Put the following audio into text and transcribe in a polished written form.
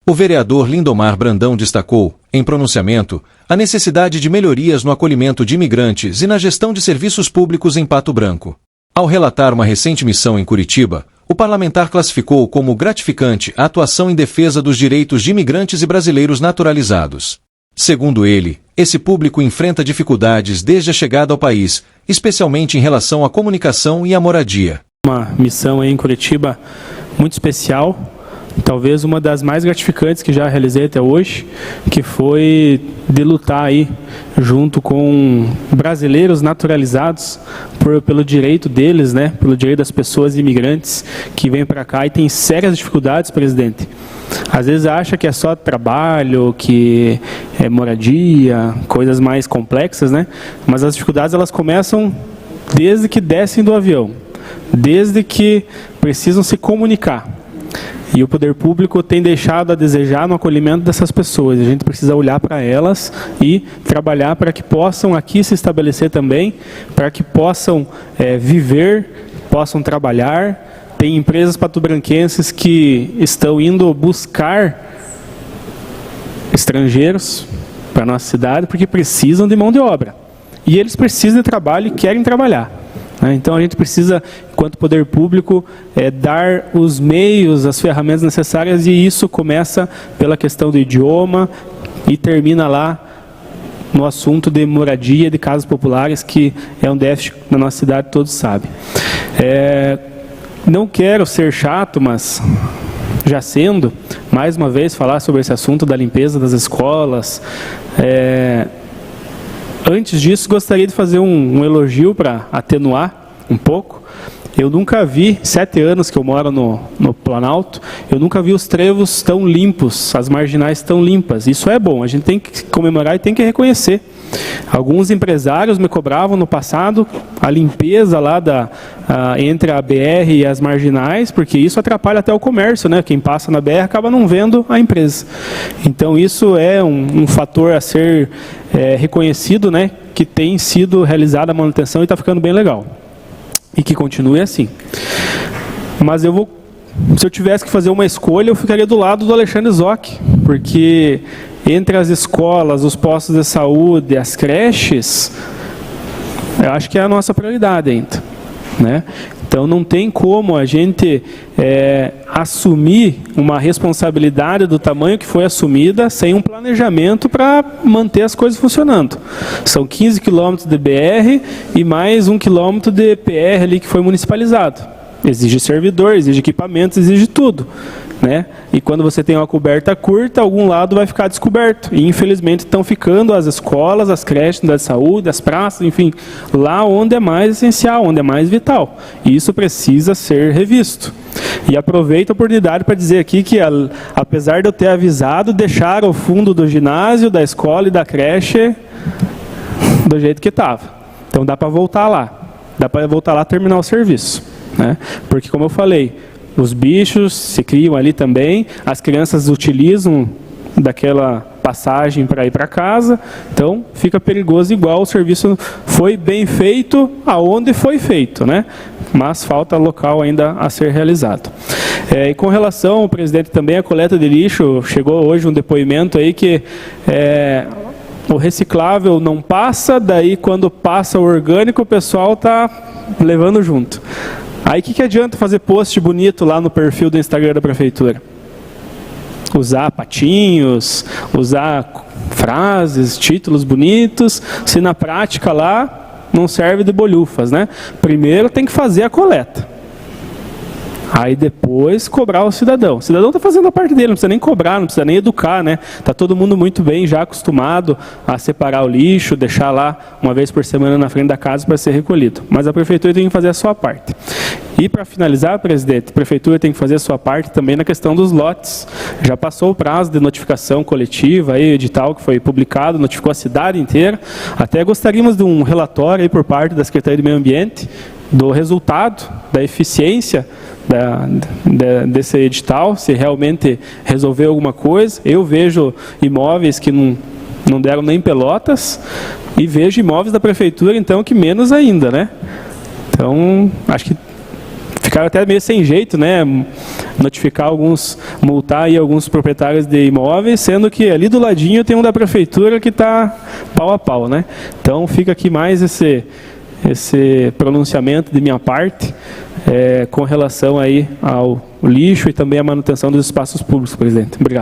O vereador Lindomar Brandão destacou, em pronunciamento, a necessidade de melhorias no acolhimento de imigrantes e na gestão de serviços públicos em Pato Branco. Ao relatar uma recente missão em Curitiba, o parlamentar classificou como gratificante a atuação em defesa dos direitos de imigrantes e brasileiros naturalizados. Segundo ele, esse público enfrenta dificuldades desde a chegada ao país, especialmente em relação à comunicação e à moradia. Uma missão aí em Curitiba muito especial, talvez uma das mais gratificantes que já realizei até hoje, que foi de lutar aí junto com brasileiros naturalizados pelo direito deles, né, pelo direito das pessoas imigrantes que vêm para cá e têm sérias dificuldades, presidente. Às vezes acha que é só trabalho, que é moradia, coisas mais complexas, né? Mas as dificuldades elas começam desde que descem do avião, desde que precisam se comunicar. E o poder público tem deixado a desejar no acolhimento dessas pessoas. A gente precisa olhar para elas e trabalhar para que possam aqui se estabelecer também, para que possam viver, possam trabalhar. Tem empresas patobranquenses que estão indo buscar estrangeiros para a nossa cidade porque precisam de mão de obra. E eles precisam de trabalho e querem trabalhar. Então a gente precisa, enquanto poder público, dar os meios, as ferramentas necessárias, e isso começa pela questão do idioma e termina lá no assunto de moradia, de casas populares, que é um déficit na nossa cidade, todos sabem. Não quero ser chato, mas já sendo, mais uma vez, falar sobre esse assunto da limpeza das escolas. Antes disso, gostaria de fazer um elogio para atenuar um pouco. Eu nunca vi, 7 anos que eu moro no Planalto, eu nunca vi os trevos tão limpos, as marginais tão limpas. Isso é bom, a gente tem que comemorar e tem que reconhecer. Alguns empresários me cobravam no passado a limpeza lá entre a BR e as marginais, porque isso atrapalha até o comércio, né? Quem passa na BR acaba não vendo a empresa. Então isso é um fator a ser reconhecido, né? Que tem sido realizada a manutenção e está ficando bem legal. E que continue assim. Mas se eu tivesse que fazer uma escolha, eu ficaria do lado do Alexandre Zoc, porque entre as escolas, os postos de saúde, as creches, eu acho que é a nossa prioridade ainda, né? Então não tem como a gente assumir uma responsabilidade do tamanho que foi assumida sem um planejamento para manter as coisas funcionando. São 15 quilômetros de BR e mais 1 quilômetro de PR ali que foi municipalizado. Exige servidor, exige equipamentos, exige tudo, né? E quando você tem uma coberta curta, algum lado vai ficar descoberto. E infelizmente estão ficando as escolas, as creches da saúde, as praças, enfim, lá onde é mais essencial, onde é mais vital. E isso precisa ser revisto. E aproveito a oportunidade para dizer aqui que, apesar de eu ter avisado, deixaram o fundo do ginásio, da escola e da creche do jeito que estava. Então dá para voltar lá. Dá para voltar lá e terminar o serviço, né? Porque, como eu falei, os bichos se criam ali também, as crianças utilizam daquela passagem para ir para casa, então fica perigoso igual. O serviço foi bem feito aonde foi feito, né? Mas falta local ainda a ser realizado. E com relação ao presidente também, a coleta de lixo, chegou hoje um depoimento aí que o reciclável não passa, daí quando passa o orgânico o pessoal está levando junto. Aí o que adianta fazer post bonito lá no perfil do Instagram da prefeitura? Usar patinhos, usar frases, títulos bonitos, se na prática lá não serve de bolhufas, né? Primeiro tem que fazer a coleta. Aí depois cobrar o cidadão. O cidadão está fazendo a parte dele, não precisa nem cobrar, não precisa nem educar, né? Está todo mundo muito bem já acostumado a separar o lixo, deixar lá uma vez por semana na frente da casa para ser recolhido. Mas a prefeitura tem que fazer a sua parte. E para finalizar, presidente, a prefeitura tem que fazer a sua parte também na questão dos lotes. Já passou o prazo de notificação coletiva, aí, edital que foi publicado, notificou a cidade inteira. Até gostaríamos de um relatório aí por parte da Secretaria do Meio Ambiente, do resultado, da eficiência desse edital, se realmente resolveu alguma coisa. Eu vejo imóveis que não deram nem pelotas, e vejo imóveis da prefeitura, então, que menos ainda, né? Então, acho que ficaram até meio sem jeito, né? Multar aí alguns proprietários de imóveis, sendo que ali do ladinho tem um da prefeitura que está pau a pau, né? Então fica aqui mais esse pronunciamento de minha parte com relação aí ao lixo e também à manutenção dos espaços públicos, presidente. Obrigado.